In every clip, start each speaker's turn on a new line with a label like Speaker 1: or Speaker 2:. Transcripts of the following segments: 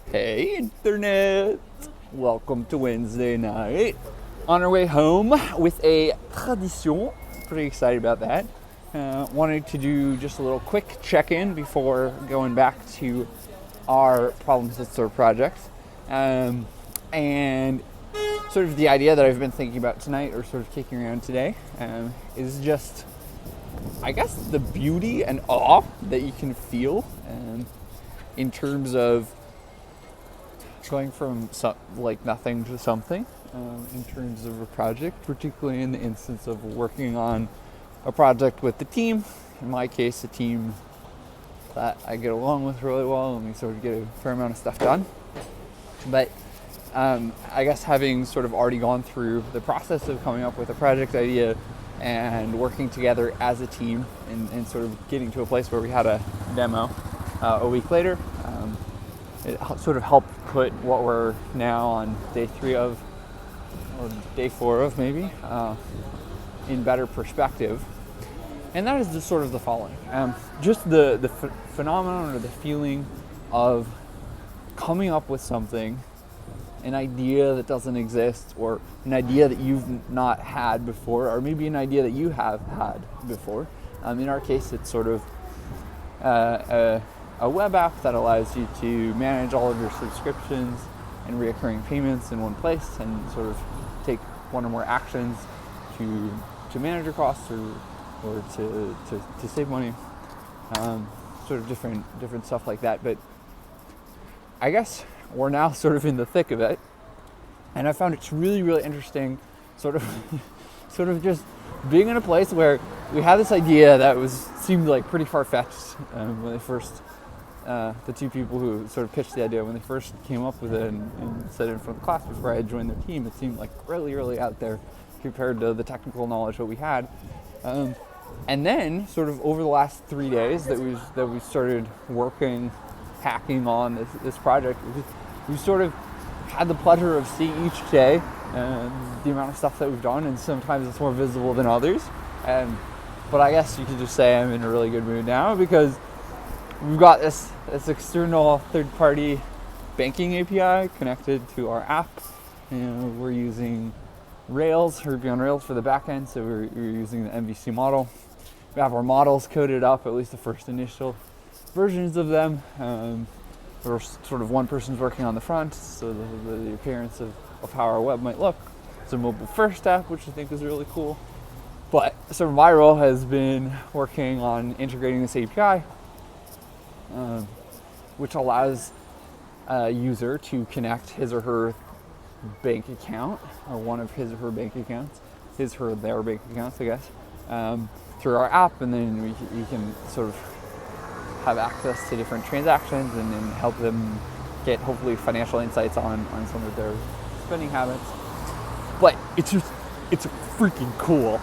Speaker 1: Hey Internet! Welcome to Wednesday night. On our way home with a tradition. Pretty excited about that. Wanted to do just a little quick check-in before going back to our Problem Sister project. And sort of the idea that I've been thinking about tonight, or sort of kicking around today, is just, I guess, the beauty and awe that you can feel in terms of going from nothing to something, in terms of a project, particularly in the instance of working on a project with the team. In my case, a team that I get along with really well, and we sort of get a fair amount of stuff done. But I guess having sort of already gone through the process of coming up with a project idea and working together as a team, and sort of getting to a place where we had a demo a week later, it sort of helped put what we're now on day 3 of, or day 4 of maybe, in better perspective. And that is just sort of the following. Just the phenomenon, or the feeling of coming up with something, an idea that doesn't exist, or an idea that you've not had before, or maybe an idea that you have had before. In our case, it's sort of a web app that allows you to manage all of your subscriptions and recurring payments in one place, and sort of take one or more actions to manage your costs, or to save money, sort of different stuff like that. But I guess we're now sort of in the thick of it, and I found it's really, really interesting, sort of just being in a place where we had this idea that seemed like pretty far-fetched when they first, the two people who sort of pitched the idea, when they first came up with it and said it in front of the class before I had joined their team. It seemed like really, really out there compared to the technical knowledge that we had. And then, sort of over the last 3 days that we started hacking on this project, we sort of had the pleasure of seeing each day the amount of stuff that we've done, and sometimes it's more visible than others. But I guess you could just say I'm in a really good mood now, because we've got this external third-party banking API connected to our app. We're using Rails, Ruby on Rails for the backend, so we're using the MVC model. We have our models coded up, at least the first initial versions of them. We're sort of one person's working on the front, so the appearance of how our web might look. It's a mobile-first app, which I think is really cool. But sort of my role has been working on integrating this API, which allows a user to connect his or her bank account, or one of his or her bank accounts, their bank accounts, I guess, through our app, and then we can sort of have access to different transactions, and then help them get hopefully financial insights on some of their spending habits. But it's freaking cool,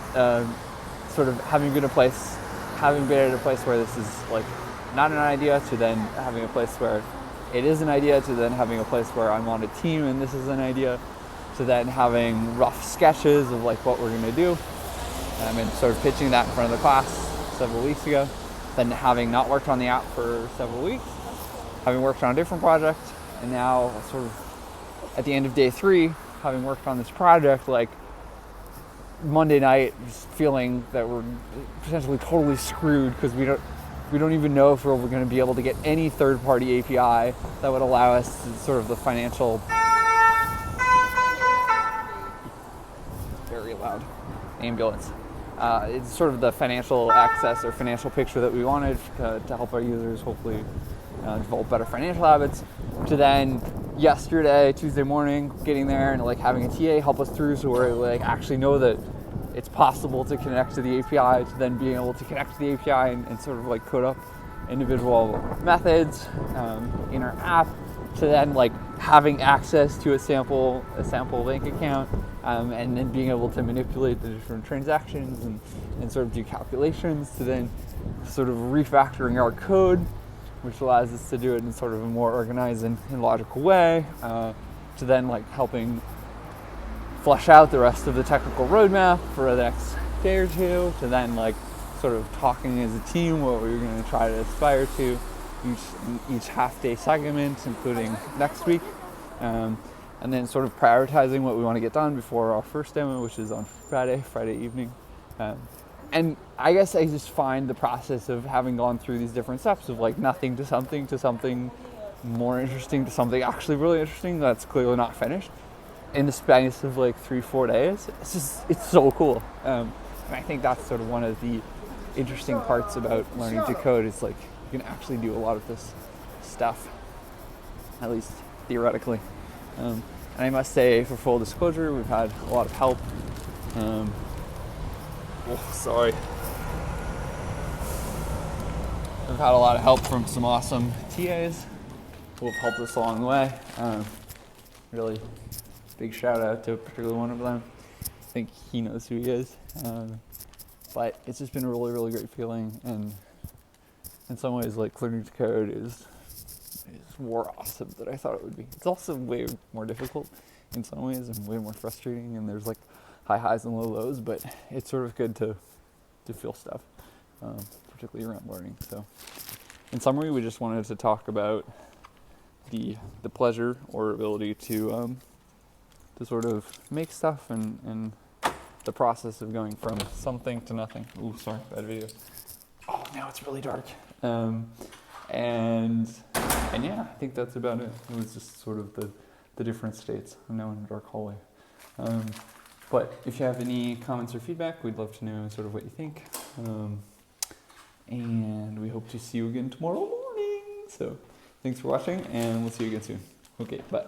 Speaker 1: sort of having been at a place where this is like not an idea, to then having a place where it is an idea, to then having a place where I'm on a team and this is an idea, to then having rough sketches of like what we're going to do, and sort of pitching that in front of the class several weeks ago. Then having not worked on the app for several weeks, having worked on a different project, and now sort of at the end of day 3, having worked on this project, like Monday night, just feeling that we're potentially totally screwed, because we don't even know if we're going to be able to get any third-party API that would allow us to sort of the financial, very loud ambulance. It's sort of the financial access or financial picture that we wanted to help our users hopefully develop better financial habits. To then yesterday, Tuesday morning, getting there and like having a TA help us through, so we're like actually know that it's possible to connect to the API, to then being able to connect to the API and sort of like code up individual methods in our app, to then like having access to a sample bank account, and then being able to manipulate the different transactions and sort of do calculations, to then sort of refactoring our code, which allows us to do it in sort of a more organized and logical way, to then like helping flesh out the rest of the technical roadmap for the next day or two, to then like sort of talking as a team what we were going to try to aspire to, each half-day segment, including next week, and then sort of prioritizing what we want to get done before our first demo, which is on Friday evening. And I guess I just find the process of having gone through these different steps of like nothing to something more interesting to something actually really interesting that's clearly not finished in the space of like 3-4 days. It's so cool. And I think that's sort of one of the interesting parts about learning to code is like you can actually do a lot of this stuff, at least theoretically. And I must say, for full disclosure, we've had a lot of help. Sorry. We've had a lot of help from some awesome TAs who have helped us along the way. Really big shout out to particularly one of them. I think he knows who he is. But it's just been a really, really great feeling. And in some ways, like learning to code is more awesome than I thought it would be. It's also way more difficult in some ways and way more frustrating. And there's like high highs and low lows, but it's sort of good to feel stuff, particularly around learning. So in summary, we just wanted to talk about the pleasure or ability to sort of make stuff and the process of going from something to nothing. Ooh, sorry, bad video. Oh, now it's really dark. And yeah, I think that's about it. It was just sort of the different states. I'm now in a dark hallway. But if you have any comments or feedback, we'd love to know sort of what you think. And we hope to see you again tomorrow morning. So thanks for watching, and we'll see you again soon. Okay, bye.